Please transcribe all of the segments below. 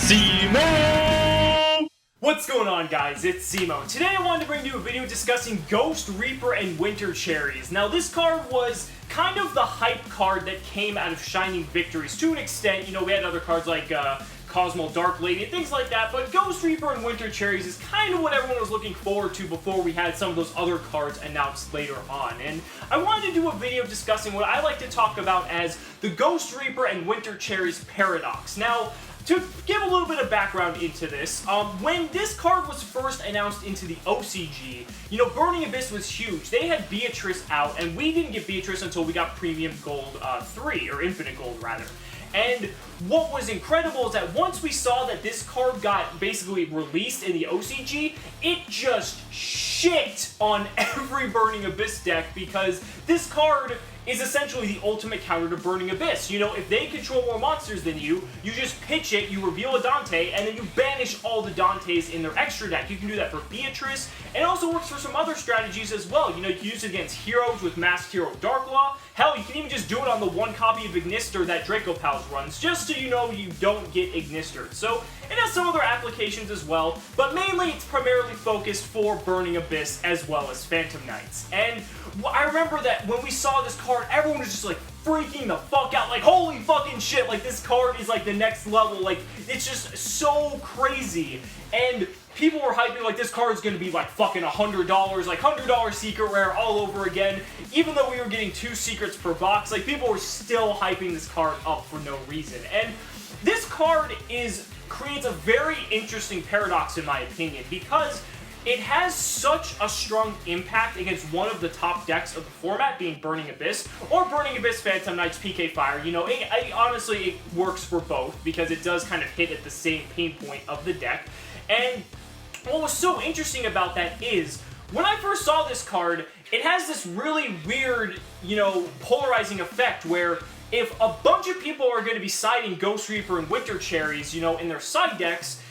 Cimoooooooo! What's going on, guys? It's Cimo. Today I wanted to bring you a video discussing Ghost Reaper and Winter Cherries. Now this card was kind of the hype card that came out of Shining Victories to an extent. You know, we had other cards like Cosmo Dark Lady and things like that, but Ghost Reaper and Winter Cherries is kind of what everyone was looking forward to before we had some of those other cards announced later on. And I wanted to do a video discussing what I like to talk about as the Ghost Reaper and Winter Cherries paradox. Now, to give a little bit of background into this, when this card was first announced into the OCG, you know, Burning Abyss was huge. They had Beatrice out, and we didn't get Beatrice until we got Premium Gold 3, or Infinite Gold, rather. And what was incredible is that once we saw that this card got basically released in the OCG, it just shit on every Burning Abyss deck because this card is essentially the ultimate counter to Burning Abyss. You know, if they control more monsters than you, you just pitch it, you reveal a Dante, and then you banish all the Dantes in their extra deck. You can do that for Beatrice, and it also works for some other strategies as well. You know, you can use it against heroes with Masked Hero Darklaw. Hell, you can even just do it on the one copy of Ignister that Draco Pals runs, just so you know you don't get Ignistered. So, it has some other applications as well, but mainly it's primarily focused for Burning Abyss as well as Phantom Knights. And I remember that when we saw this card, everyone was just like freaking the fuck out, like holy fucking shit, like this card is like the next level, like it's just so crazy. And people were hyping like this card is going to be like fucking $100, like $100 secret rare all over again, even though we were getting 2 secrets per box. Like people were still hyping this card up for no reason. And this card creates a very interesting paradox in my opinion, because it has such a strong impact against one of the top decks of the format, being Burning Abyss, or Burning Abyss Phantom Knights PK Fire. You know, honestly, it works for both, because it does kind of hit at the same pain point of the deck. And what was so interesting about that is, when I first saw this card, it has this really weird, you know, polarizing effect where if a bunch of people are going to be siding Ghost Reaper and Winter Cherries, you know, in their side decks,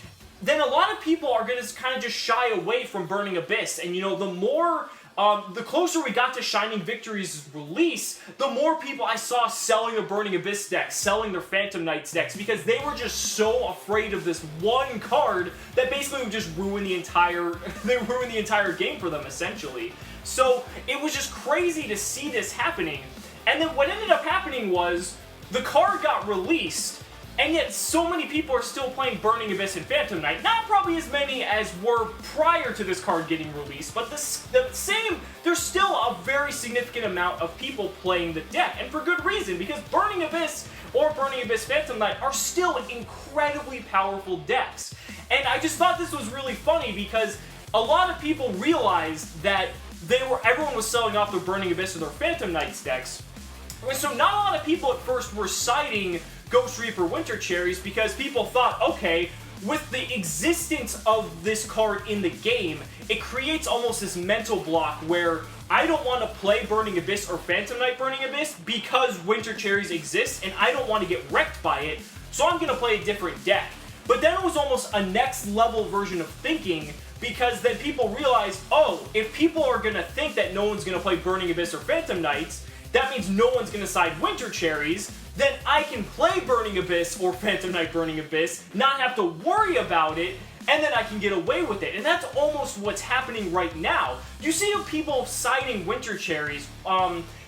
then a lot of people are going to kind of just shy away from Burning Abyss. And, you know, the closer we got to Shining Victories' release, the more people I saw selling the Burning Abyss decks, selling their Phantom Knights decks, because they were just so afraid of this one card that basically would just ruin the entire game for them, essentially. So, it was just crazy to see this happening. And then what ended up happening was, the card got released, and yet so many people are still playing Burning Abyss and Phantom Knight. Not probably as many as were prior to this card getting released, but there's still a very significant amount of people playing the deck, and for good reason, because Burning Abyss or Burning Abyss Phantom Knight are still incredibly powerful decks. And I just thought this was really funny because a lot of people realized that everyone was selling off their Burning Abyss or their Phantom Knights decks. So not a lot of people at first were siding Ghost Reaper Winter Cherries because people thought, okay, with the existence of this card in the game, it creates almost this mental block where I don't want to play Burning Abyss or Phantom Knight Burning Abyss because Winter Cherries exists and I don't want to get wrecked by it, so I'm going to play a different deck. But then it was almost a next level version of thinking, because then people realized, oh, if people are going to think that no one's going to play Burning Abyss or Phantom Knights, that means no one's going to side Winter Cherries, then I can play Burning Abyss or Phantom Knight Burning Abyss, not have to worry about it, and then I can get away with it. And that's almost what's happening right now. You see people siding Winter Cherries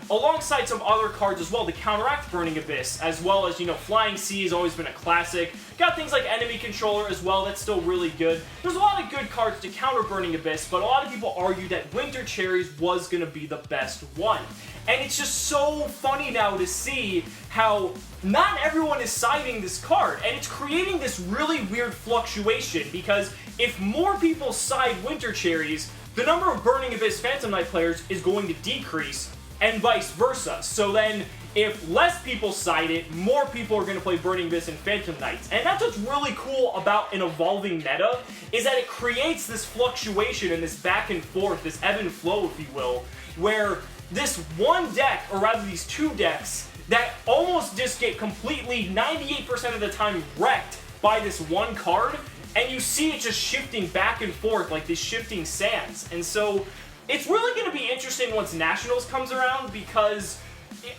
alongside some other cards as well to counteract Burning Abyss, as well as, you know, Flying Sea has always been a classic. Got things like Enemy Controller as well, that's still really good. There's a lot of good cards to counter Burning Abyss, but a lot of people argue that Winter Cherries was going to be the best one. And it's just so funny now to see how not everyone is siding this card, and it's creating this really weird fluctuation, because if more people side Winter Cherries, the number of Burning Abyss Phantom Knight players is going to decrease, and vice versa. So then, if less people side it, more people are going to play Burning Abyss and Phantom Knights. And that's what's really cool about an evolving meta, is that it creates this fluctuation and this back and forth, this ebb and flow, if you will, where this one deck, or rather these 2 decks, that almost just get completely 98% of the time wrecked by this one card, and you see it just shifting back and forth like these shifting sands. And so it's really going to be interesting once Nationals comes around, because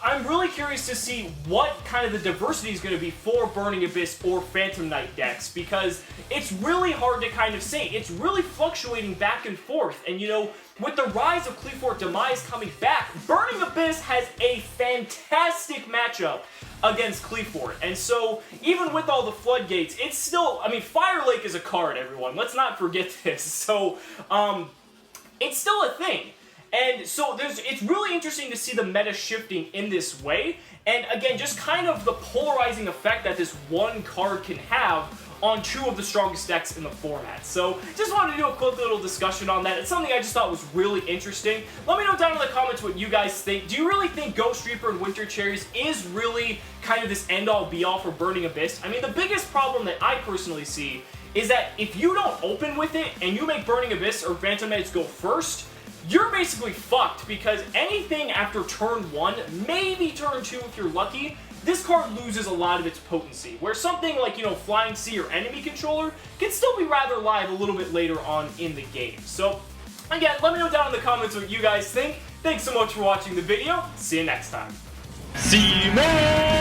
I'm really curious to see what kind of the diversity is going to be for Burning Abyss or Phantom Knight decks, because it's really hard to kind of say. It's really fluctuating back and forth, and you know, with the rise of Qliphort Demise coming back, Burning Abyss has a fantastic matchup against Qliphort, and so even with all the floodgates, it's still, I mean, Fire Lake is a card, everyone. Let's not forget this. So, it's still a thing. And so it's really interesting to see the meta shifting in this way, and again, just kind of the polarizing effect that this one card can have on two of the strongest decks in the format. So just wanted to do a quick little discussion on that. It's something I just thought was really interesting. Let me know down in the comments what you guys think. Do you really think Ghost Reaper and Winter Cherries is really kind of this end-all be-all for Burning Abyss? I mean, the biggest problem that I personally see is that if you don't open with it and you make Burning Abyss or Phantom Knights go first, you're basically fucked, because anything after turn 1, maybe turn 2 if you're lucky, this card loses a lot of its potency, where something like, you know, Flying Sea or Enemy Controller can still be rather live a little bit later on in the game. So, again, let me know down in the comments what you guys think. Thanks so much for watching the video. See you next time. Cimoooooooo!